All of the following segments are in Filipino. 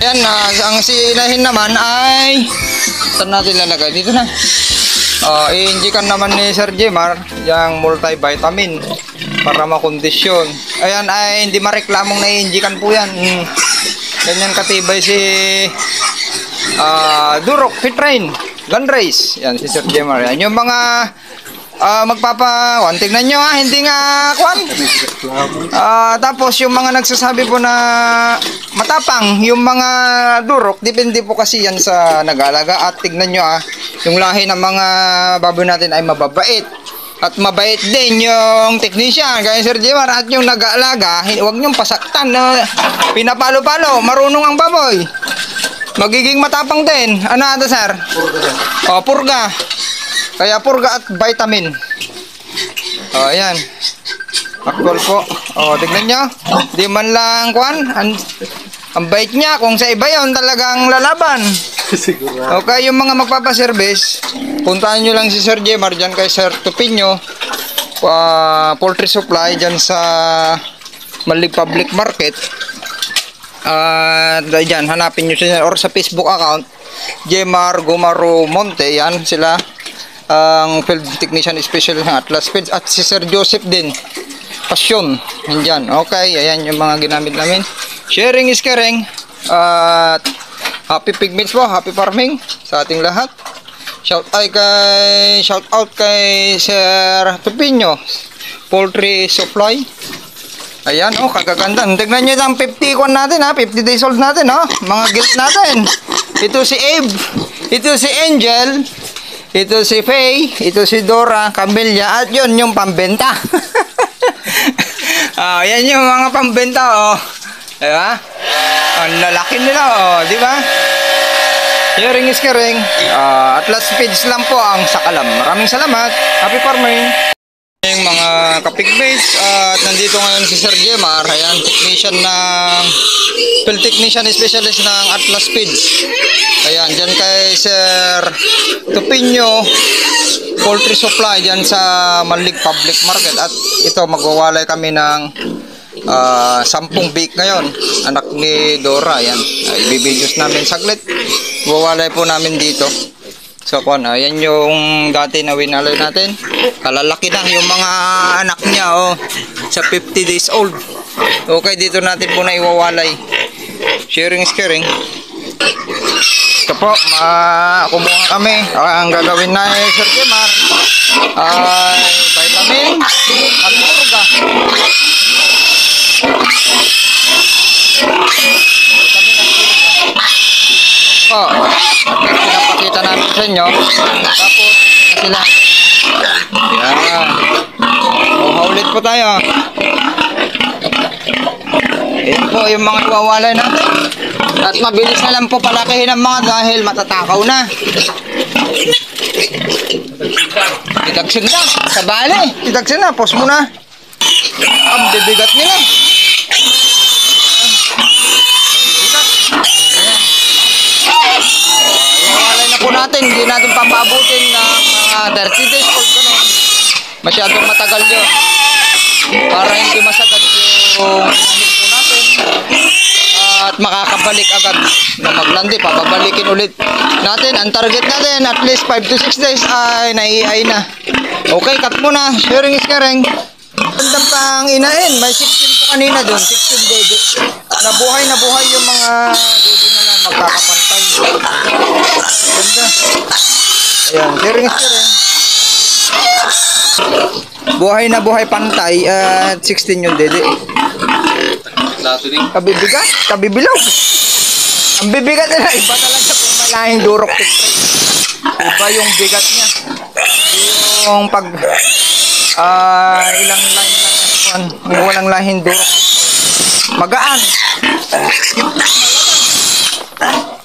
Yan, ang sinahin naman ay saan natin lalagay? Dito na. I-injikan naman ni Sir Jemar yung multivitamin para makondisyon. Ayan ay hindi mareklamong na-injikan po yan. Ganyan katibay si Durok Fitrain Gun Race. Yan si Sir Jemar. Yan yung mga magpapawan. Tignan nyo hindi nga kwan. Tapos yung mga nagsasabi po na matapang, yung mga durok, depende po kasi yan sa nag-aalaga. At tignan nyo yung lahi ng mga baboy natin ay mababait. At mabait din yung technician, kaya Sir Jemar. At yung nag-aalaga, huwag nyong pasaktan. Pinapalo-palo, marunong ang baboy. Magiging matapang din. Ano ito, Sir? Purga. Kaya purga at vitamin. Ayan. Actual po. Tignan nyo. Di man lang kwan. Ang bait niya. Kung sa iba yun, talagang lalaban. Okay, yung mga magpapaservice, puntahan nyo lang si Sir Jemar dyan kay Sir Tupinyo. Poultry supply dyan sa Malig Public Market. Dyan, hanapin nyo siya. Or sa Facebook account, Jemar Gumaro Monte. Yan sila. Ang field technician special ng Atlas Feeds. At si Sir Joseph din. Passion. Nandyan. Okay, ayan yung mga ginamit namin. Sharing is caring. At happy pigments po. Happy farming sa ating lahat. Shout out kay Sir Tupinyo Poultry Supply. Ayan, kagaganda. Tignan nyo ang 50 kwan natin 50 days old natin mga gilt natin. Ito si Abe. Ito si Angel. Ito si Faye, ito si Dora, Camelia, at yun yung pambenta. Yan yung mga pambenta, diba? Ang lalaki nila, diba? Sharing is caring. Atlas Feeds lang po ang sakalam. Maraming salamat. Happy farming. Yung mga kapigmates, at nandito ngayon si Sir Jemar. Ayan, technician ng field technician specialist ng Atlas Feeds. Ayan, dyan kay Sir Tupinyo Poultry Supply dyan sa Malig Public Market. At ito, magwawalay kami ng 10 bake ngayon. Anak ni Dora. Ayan, ibibidyo's namin saglit. Magwawalay po namin dito. So, ayan yung dati na winalay natin. Kalalaki na yung mga anak niya, sa 50 days old. Okay, dito natin po na iwawalay. Sharing is caring. Ito po, kumuha kami. Ang gagawin na Sir Jemar ay vitamin at purga. Pinapakita namin sa inyo. Tapos sila. Yan. Ulit po tayo. Ayan po yung mga iwawalay natin. At mabilis na lang po palakihin ang mga dahil matatakaw na. Itagsin na. Sa bali. Itagsin na. Pause mo na. Ang bibigat nila. Iwawalay na po natin. Hindi natin papabutin ng mga 30 days old. Masyadong matagal yun. Para hindi masagat yung anin po natin. At makakabalik agad na maglandi. Papabalikin ulit natin. Ang target natin at least 5 to 6 days ay nai-ay na. Okay, cut muna. Sharing is caring. Gandang pang inain. May 16 po kanina doon. 16 dede. Nabuhay yung mga dede na lang. Magkakapantay. Ganda. Ayan. Sharing is caring. Buhay na buhay pantay at 16 yung dede. Kabibigat, kabibilog. Ang bibigat nila, iba talaga kung malahing durok. Iba yung bigat niya. Yung pag ilang line lang walang lahing durok. Magaan.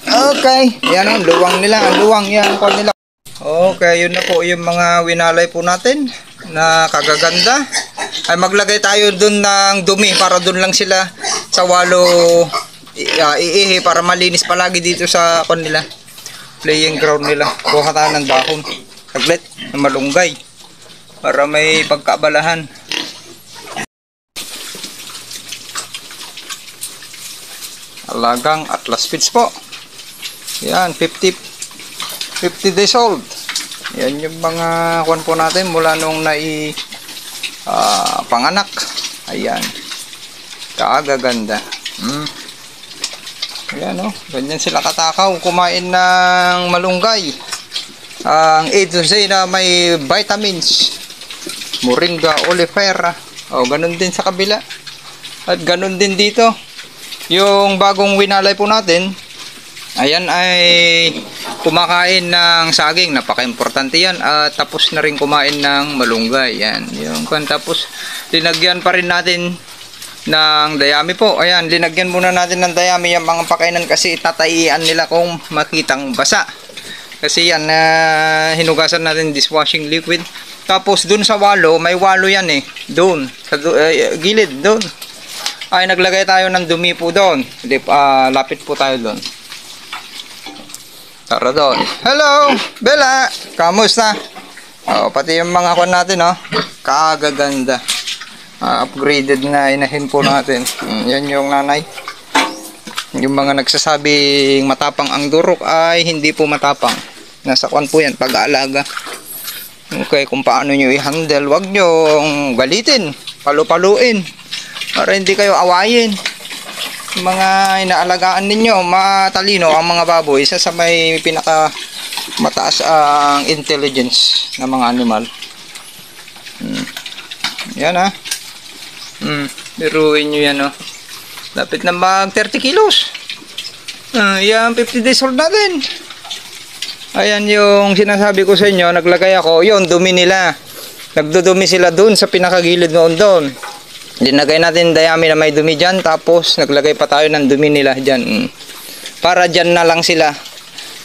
Okay, yan ang luwang nila, ang luwang yan po nila. Okay, yun na po yung mga winalay po natin na kagaganda. Ay maglagay tayo dun ng dumi para dun lang sila sa walo iihi para malinis palagi dito sa kanila playing ground nila. Kuha tayo ng dahon saglit na malunggay para may pagkaabalahan. Alagang Atlas feeds po. Yan, 50 days old. Yan yung mga kuwan po natin mula nung panganak. Ayan. Kagaganda. Ayan, oh. Ganyan sila katakaw. Kumain ng malunggay. Ang A to Z na may vitamins. Moringa, oleifera. O, ganun din sa kabila. At ganun din dito. Yung bagong winalay po natin, ayan ay kumakain ng saging. Napaka-importante yan. At tapos na rin kumain ng malunggay. Yan. Yung, tapos, linagyan pa rin natin ng dayami po. Ayan, linagyan muna natin ng dayami yung mga pakainan kasi tataian nila kung makitang basa. Kasi yan, hinugasan natin dishwashing liquid. Tapos dun sa walo, may walo yan eh. Doon, sa gilid, doon. Ay, naglagay tayo ng dumi po doon. Lapit po tayo doon. Tara doon. Hello, Bella! Kamusta? Pati yung mga kwan natin, oh. Kagaganda. Upgraded na inahin po natin. Yan yung nanay. Yung mga nagsasabing matapang ang durok ay hindi po matapang. Nasa kwan po yan, pag-aalaga. Okay, kung paano nyo i-handle, wag nyo galitin, palu-paluin, para hindi kayo awayin. Yung mga inaalagaan ninyo, matalino ang mga baboy, isa sa may pinaka mataas ang intelligence ng mga animal. Yan ha. Biruin nyo yan, oh. Lapit na mag 30 kilos. Yan, 50 days old natin. Ayan yung sinasabi ko sa inyo, naglagay ako, yun, dumi nila. Nagdudumi sila dun sa pinakagilid noon doon. Linagay natin dayami na may dumi dyan, tapos naglagay pa tayo ng dumi nila dyan. Para dyan na lang sila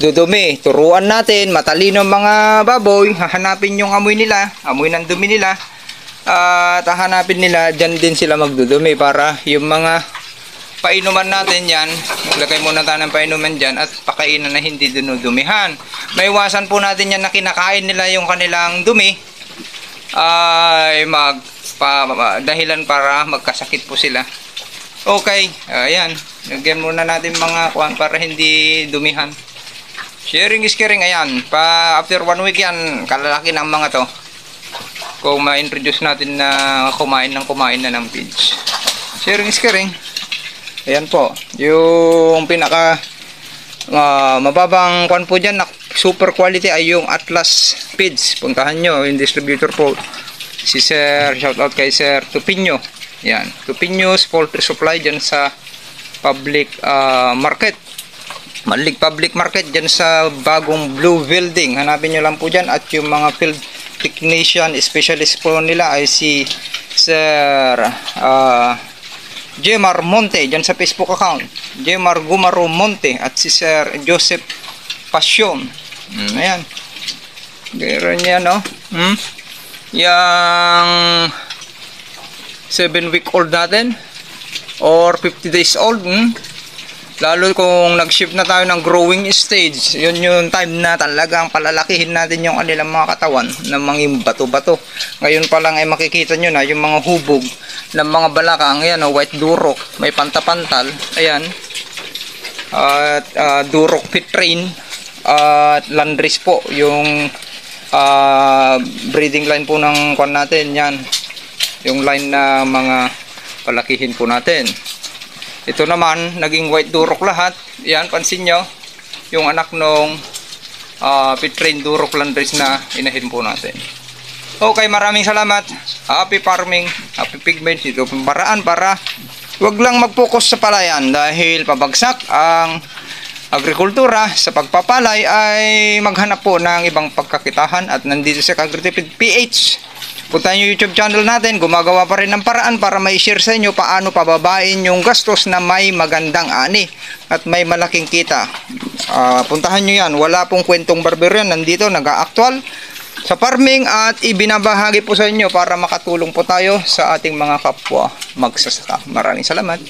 dudumi. Turuan natin, matalino mga baboy, hahanapin yung amoy nila, amoy ng dumi nila. At hahanapin nila, dyan din sila magdudumi para yung mga painuman natin yan, maglagay muna tayo ng painuman dyan at pakainan na hindi dinudumihan. Maiwasan po natin yan na kinakain nila yung kanilang dumi ay dahilan para magkasakit po sila. Okay, ayan, lagyan muna natin mga kuwan para hindi dumihan. Sharing is caring. Ayan, after 1 week yan, kalalaki ng mga to. Kung ma-introduce natin na kumain na ng feeds. Sharing is caring. Ayan po, yung pinaka mababang kwan po dyan na super quality ay yung Atlas feeds. Puntahan nyo yung distributor po, si Sir, shout out kay Sir Tupinyo. Yan, Tupinyo's Poultry Supply dyan sa public market, Malig public market dyan sa bagong Blue Building. Hanapin nyo lang po dyan. At yung mga field technician specialist po nila ay si Sir Jemar Monte dyan sa Facebook account, Jemar Gumaro Monte, at si Sir Joseph Passion. Ayan, gano'n yan, no? Yang 7-week-old natin or 50 days old, lalo kung nag-shift na tayo ng growing stage, yun yung time na talagang palalakihin natin yung kanilang mga katawan ng mga bato-bato. Ngayon pa lang ay makikita nyo na yung mga hubog ng mga balakang. Ayan, white durok, may pantapantal, ayan, at durok pit train, at landrace po yung breeding line po ng kwan natin. Yan yung line na mga palakihin po natin. Ito naman, naging white durok lahat. Yan, pansin nyo, yung anak nung pit train durok landrace na inahin po natin. Okay, maraming salamat. Happy farming, happy pigments. Ito ang paraan para wag lang mag-focus sa palayan, dahil pabagsak ang agrikultura sa pagpapalay, ay maghanap po ng ibang pagkakitahan. At nandito sa Agritipid PH, puntahan yung YouTube channel natin. Gumagawa pa rin ng paraan para may-share sa inyo paano pababain yung gastos na may magandang ani at may malaking kita. Puntahan nyo yan. Wala pong kwentong barbero yan. Nandito, nag-a-actual sa farming at ibinabahagi po sa inyo para makatulong po tayo sa ating mga kapwa magsasaka. Maraming salamat.